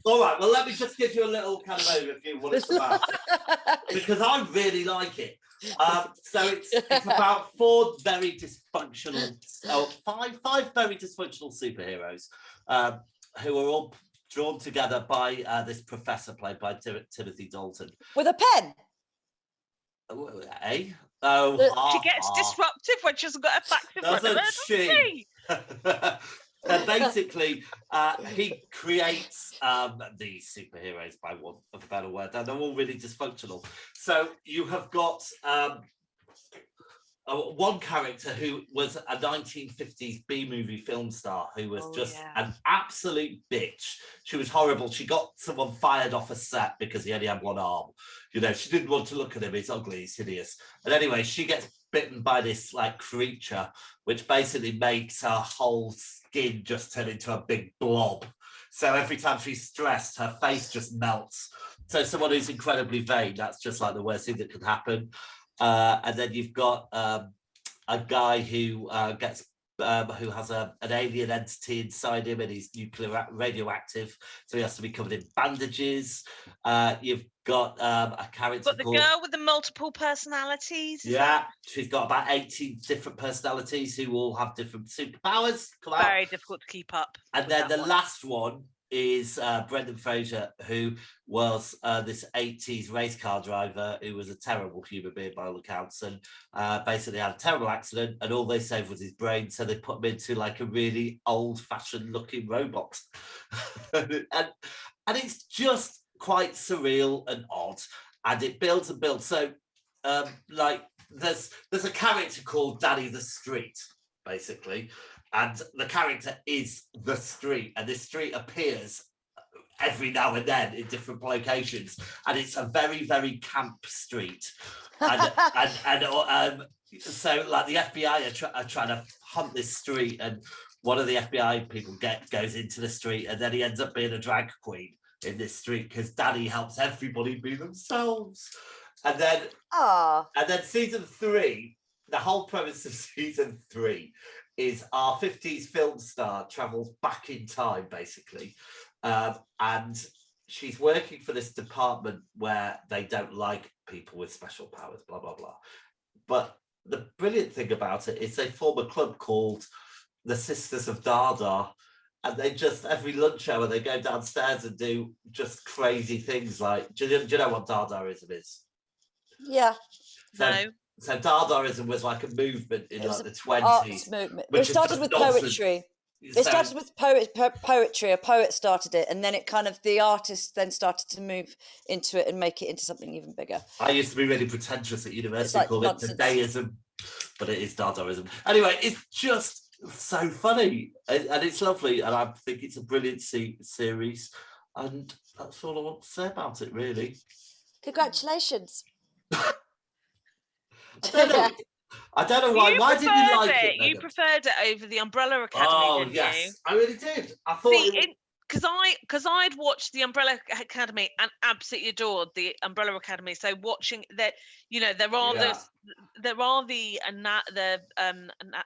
All right, well, let me just give you a little kind of overview of what it's about, because I really like it. So it's about five very dysfunctional superheroes who are all drawn together by this professor played by Timothy Dalton. With a pen? Eh? Oh, she gets disruptive when she hasn't got a fact in front of her, doesn't she? And basically, he creates these superheroes, by want of a better word, and they're all really dysfunctional. So you have got one character who was a 1950s B-movie film star who was an absolute bitch. She was horrible. She got someone fired off a set because he only had one arm. You know, she didn't want to look at him. He's ugly, he's hideous. And anyway, she gets bitten by this like creature, which basically makes her whole skin just turn into a big blob. So every time she's stressed, her face just melts. So someone who's incredibly vain, that's just like the worst thing that could happen. And then you've got a guy who who has an alien entity inside him, and he's nuclear radioactive, so he has to be covered in bandages. You've got a character But the girl with the multiple personalities. Yeah, she's got about 18 different personalities who all have different superpowers. Very difficult to keep up. And then the last one is Brendan Fraser, who was this 80s race car driver who was a terrible human being by all accounts, and basically had a terrible accident, and all they saved was his brain, so they put him into like a really old-fashioned looking robot. and it's just quite surreal and odd, and it builds and builds. So like there's a character called Danny the Street, basically. And the character is the street, and this street appears every now and then in different locations, and it's a very, very camp street. And So like the FBI are trying to hunt this street, and one of the FBI people goes into the street, and then he ends up being a drag queen in this street because Danny helps everybody be themselves. And then season 3, the whole premise of season 3 is our 50s film star travels back in time, basically. And she's working for this department where they don't like people with special powers, blah, blah, blah. But the brilliant thing about it is they form a club called the Sisters of Dada, and they just, every lunch hour, they go downstairs and do just crazy things like, do you know what Dadaism is? Yeah. So Dadaism was like a movement in like the 20s. Arts movement. It started with poetry. It started with poetry. A poet started it, and then it kind of, the artist then started to move into it and make it into something even bigger. I used to be really pretentious at university, called it Dadaism, but it is Dadaism. Anyway, it's just so funny, and it's lovely, and I think it's a brilliant series, and that's all I want to say about it, really. Congratulations. I don't know why. Why did you like it? You preferred it over the Umbrella Academy, didn't you? I really did. I thought because I'd watched the Umbrella Academy and absolutely adored the Umbrella Academy. So watching that, there are the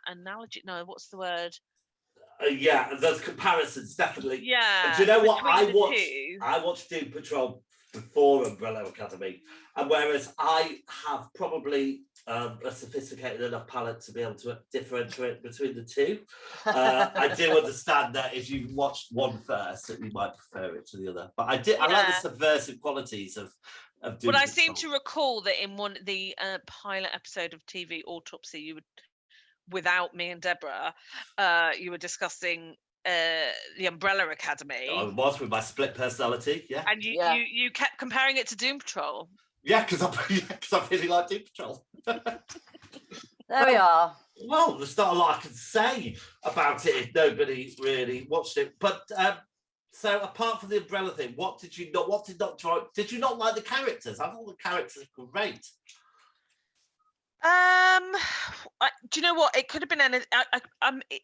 analogy. No, what's the word? Those comparisons, definitely. Yeah. Do you know what I watched? I watched Doom Patrol before Umbrella Academy, and whereas I have probably a sophisticated enough palate to be able to differentiate between the two, I do understand that if you watched one first, that you might prefer it to the other. But I like the subversive qualities of Doom Patrol. I seem to recall that in the pilot episode of TV Autopsy, you would, without me and Deborah, you were discussing the Umbrella Academy. I was, with my split personality, yeah. And you kept comparing it to Doom Patrol. Yeah, because I really like Doom Patrol. There we are. Well, there's not a lot I can say about it if nobody really watched it. But so apart from the Umbrella thing, what did you not did you not like the characters? I thought the characters were great. Do you know what? It could have been anything.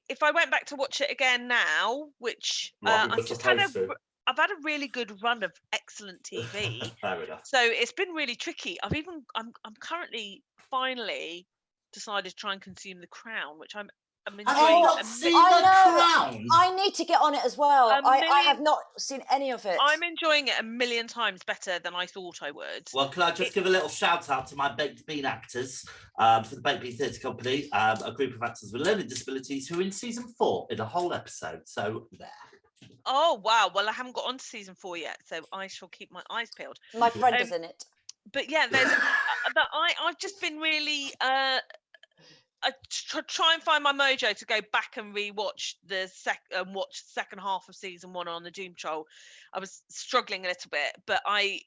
If I went back to watch it again now, which I've had a really good run of excellent TV. Fair enough. So it's been really tricky. I'm currently finally decided to try and consume The Crown, which I'm enjoying. Have you not seen The Crown? I need to get on it as well. I have not seen any of it. I'm enjoying it a million times better than I thought I would. Well, can I just give a little shout out to my Baked Bean actors for the Baked Bean Theatre Company, a group of actors with learning disabilities who are in season 4 in a whole episode. So there. Oh wow! Well, I haven't got on to season 4 yet, so I shall keep my eyes peeled. My friend is in it. But yeah, there's I've just been really I try and find my mojo to go back and rewatch the second half of season 1 on the Doom Patrol. I was struggling a little bit, but I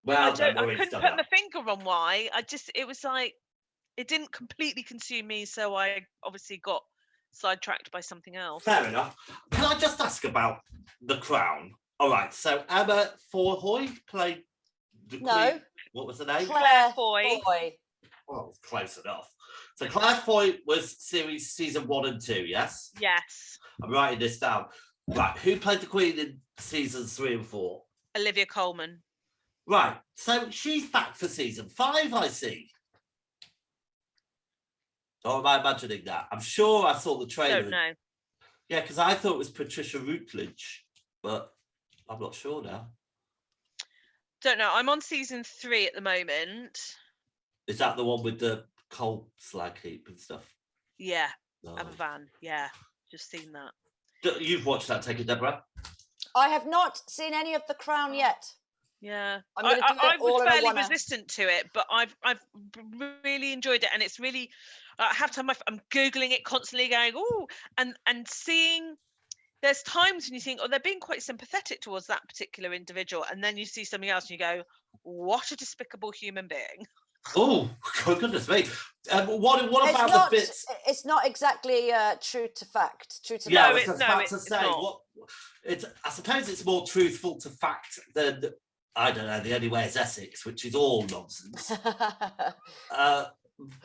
couldn't put my finger on why. It was like it didn't completely consume me, so I obviously got sidetracked by something else. Fair enough. Can I just ask about The Crown? All right, so Emma Foy played the Queen. What was the name? Claire Foy. Well, close enough. So Claire Foy was season 1 and 2, yes? Yes. I'm writing this down. Right, who played the Queen in seasons 3 and 4? Olivia Colman. Right, so she's back for season 5, I see. Or am I imagining that? I'm sure I saw the trailer. Don't know. Yeah, because I thought it was Patricia Routledge, but I'm not sure now. Don't know. I'm on season 3 at the moment. Is that the one with the coal slag heap and stuff? Yeah, Aberfan. Yeah, just seen that. You've watched that, take it, Deborah? I have not seen any of The Crown yet. Yeah, I was fairly resistant to it, but I've really enjoyed it, and it's really. I have to have I'm googling it constantly, going and seeing. There's times when you think, they're being quite sympathetic towards that particular individual, and then you see something else and you go, what a despicable human being. Oh, goodness me! What about the bits? It's not exactly true to fact. Yeah, I was about to say. I suppose it's more truthful to fact than, I don't know, The Only Way is Essex, which is all nonsense.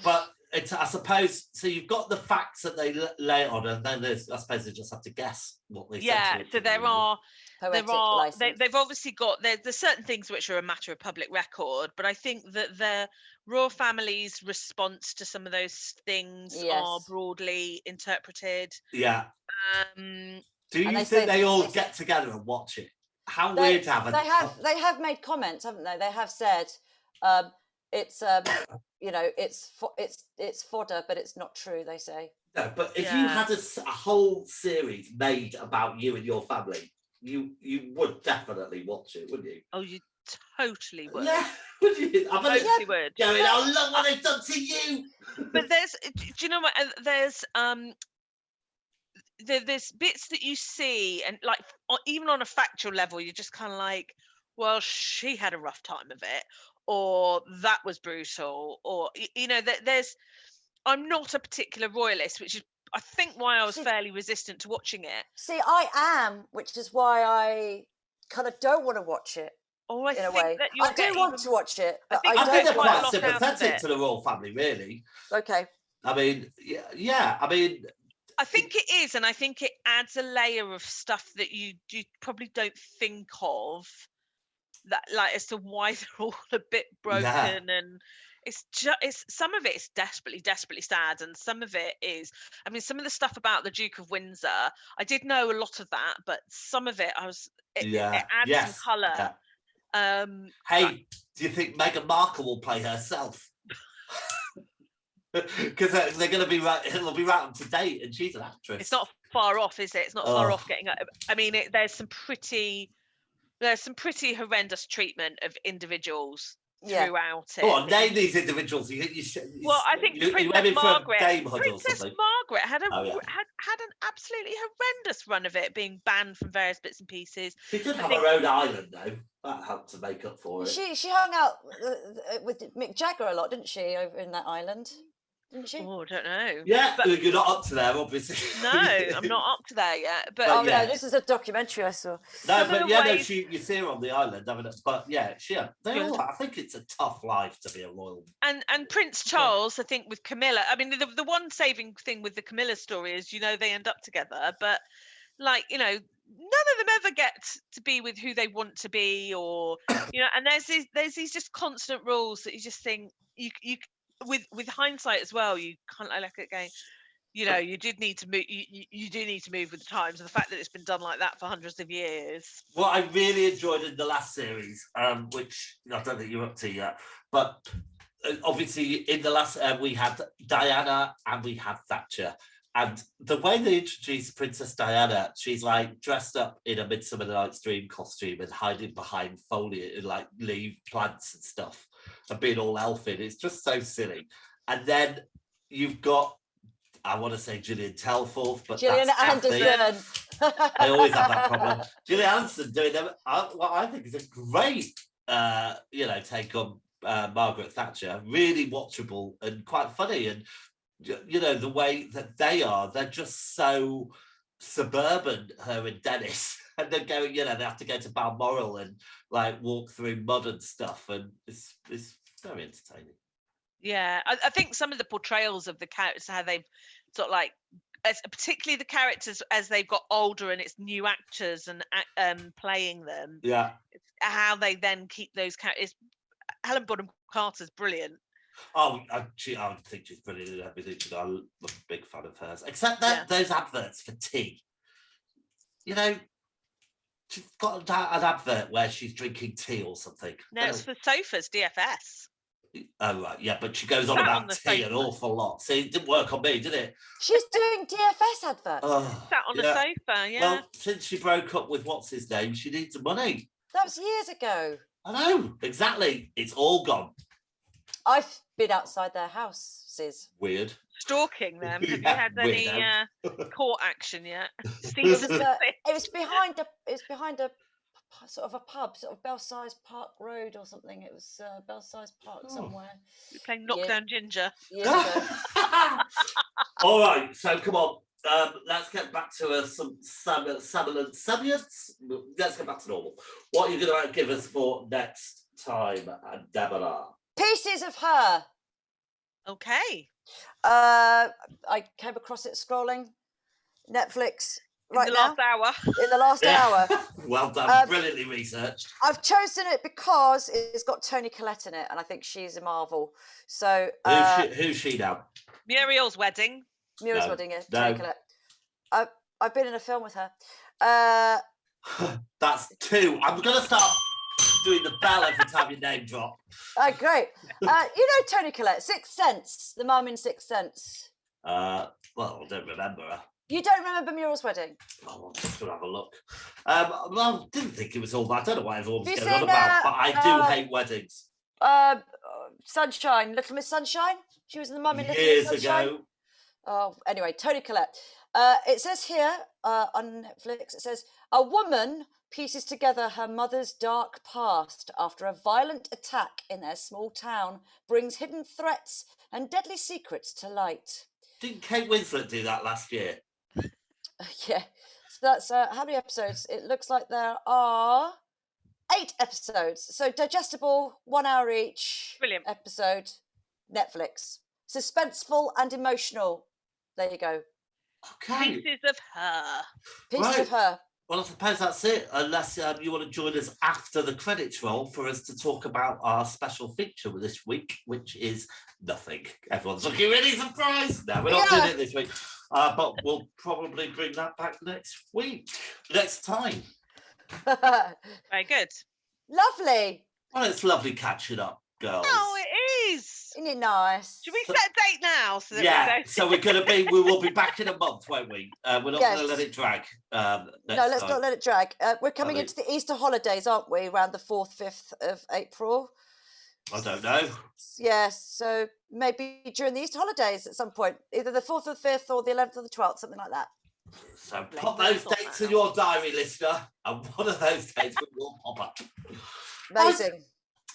But it's, I suppose, so you've got the facts that they lay on, and then there's, I suppose they just have to guess what they said. Yeah, so there are, Poetic they've obviously got, there's certain things which are a matter of public record, but I think that the royal family's response to some of those things are broadly interpreted. Yeah. Um, Do you think they all get together and watch it? How weird to have they have made comments, haven't they? They have said it's you know, it's fodder, but it's not true, they say. No, but if you had a whole series made about you and your family, you would definitely watch it, wouldn't you? Oh, you totally would. Yeah, would you? I totally would. Going, oh, look what they've done to you. But do you know what? There's there's bits that you see, and like even on a factual level, you're just kind of like, well, she had a rough time of it, or that was brutal, or you know, there's. I'm not a particular royalist, which is I think why I was fairly resistant to watching it. See, I am, which is why I kind of don't want to watch it. Oh, I in a think way, that I do want to watch it, but I think they're quite lot sympathetic to the royal family, really. Okay. I mean, yeah. I mean, I think it is, and I think it adds a layer of stuff that you probably don't think of, that like as to why they're all a bit broken, and it's some of it is desperately sad, and some of it is, I mean, some of the stuff about the Duke of Windsor, I did know a lot of that, but some of it it adds some colour. Yeah. Hey, do you think Meghan Markle will play herself? Because they're going to be right. It'll be right up to date, and she's an actress. It's not far off, is it? It's not far off getting. I mean, there's some pretty horrendous treatment of indivials throughout it. Go on, name these individuals. Well, I think Princess Margaret. Princess Margaret had an absolutely horrendous run of it, being banned from various bits and pieces. She did have her own island, though. That helped to make up for it. She hung out with Mick Jagger a lot, didn't she, over in that island? Didn't she? Oh, I don't know. Yeah, but you're not up to there, obviously. No, I'm not up to there yet. But no, this is a documentary I saw. No, but you see her on the island, haven't it? But yeah, I think it's a tough life to be a royal. And Prince Charles, I think, with Camilla. I mean, the one saving thing with the Camilla story is, you know, they end up together, but like, you know, none of them ever get to be with who they want to be, or you know. And there's these just constant rules that you just think you with hindsight as well, you can't look at going, you know, you did need to move. You do need to move with the times, and the fact that it's been done like that for hundreds of years. What I really enjoyed in the last series, which I don't think you're up to yet, but obviously in the last we had Diana and we had Thatcher, and the way they introduced Princess Diana, she's like dressed up in a Midsummer Night's Dream costume and hiding behind foliage and like leaf plants and stuff, and being all elfin. It's just so silly. And then you've got, I want to say Gillian Telforth, but Gillian Anderson. I always have that problem. Gillian Anderson doing what I think is a great, take on Margaret Thatcher. Really watchable and quite funny, and you know the way that they're just so suburban. Her and Dennis, and they're going, you know, they have to go to Balmoral and like walk through mud and stuff, and it's very entertaining. Yeah, I think some of the portrayals of the characters, how they've sort of like, particularly the characters as they've got older and it's new actors and playing them. Yeah, how they then keep those characters. Helen Bonham Carter's brilliant. Oh, I think she's brilliant in everything. I'm a big fan of hers, except that those adverts for tea. You know, she's got an advert where she's drinking tea or something. No, it's for sofas, DFS. Oh, right, yeah, but she goes on about tea an awful lot. See, it didn't work on me, did it? She's doing DFS adverts. Sat on the sofa, yeah. Well, since she broke up with what's his name, she needs the money. That was years ago. I know, exactly. It's all gone. I've been outside their houses. Weird. Stalking them. Have you had any court action yet? It was behind a sort of a pub, sort of Belsize Park Road or something. It was Belsize Park somewhere. You're playing Knockdown Ginger. All right, so come on. Let's get back to some subjects. Let's get back to normal. What are you going to give us for next time, Deborah? Pieces of Her. Okay. I came across it scrolling Netflix right now. Last hour. In the last hour. Well done, brilliantly researched. I've chosen it because it's got Toni Collette in it, and I think she's a marvel. So who's she now? Muriel's Wedding. Muriel's Wedding, yeah. No. Toni Collette. I've been in a film with her. That's 2. I'm gonna start doing the bell every time your name drop. Oh, great. You know Toni Collette, Sixth Sense, the mum in Sixth Sense. Well, I don't remember her. You don't remember Muriel's Wedding? Oh, I'm just gonna have a look. I didn't think it was all that. I don't know what everyone was Have you going on seen, about, but I do hate weddings. Sunshine, Little Miss Sunshine. She was the mum in Little Years Miss Sunshine. ago. Oh, anyway, Toni Collette. It says here on Netflix, it says, a woman pieces together her mother's dark past after a violent attack in their small town brings hidden threats and deadly secrets to light. Didn't Kate Winslet do that last year? Yeah. So that's how many episodes? It looks like there are 8 episodes. So digestible, 1 hour each. Brilliant. Episode. Netflix. Suspenseful and emotional. There you go. Okay. Pieces of her. Pieces of her. Well, I suppose that's it, unless you want to join us after the credits roll for us to talk about our special feature this week, which is nothing. Everyone's looking really surprised. No, we're not doing it this week, but we'll probably bring that back next time. Very good. Lovely. Well, it's lovely catching up, girls. Oh, it is. Isn't it nice? Should we set a date now? So that Yeah, so we will be back in a month, won't we? We're not going to let it drag. No, let's not let it drag. We're coming I into the Easter holidays, aren't we? Around the 4th, 5th of April. I don't know. Yes, so maybe during the Easter holidays at some point, either the 4th or 5th or the 11th or the 12th, something like that. So pop those dates in your diary, listener, and one of those dates will pop up. Amazing.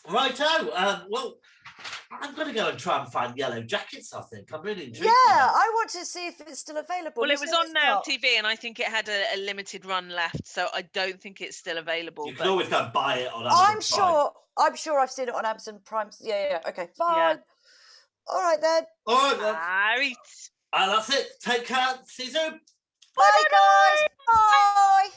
Righto. Well, I'm going to go and try and find Yellow Jackets, I think. I'm really intrigued. Yeah, I want to see if it's still available. Well, You it was said on it's Now not. TV, and I think it had a limited run left, so I don't think it's still available. You can always go and buy it on Amazon Prime. I'm sure I've seen it on Amazon Prime. Yeah. Okay, fine. Yeah. All right then. All right, then. Right. And that's it. Take care. See you soon. Bye guys. Bye.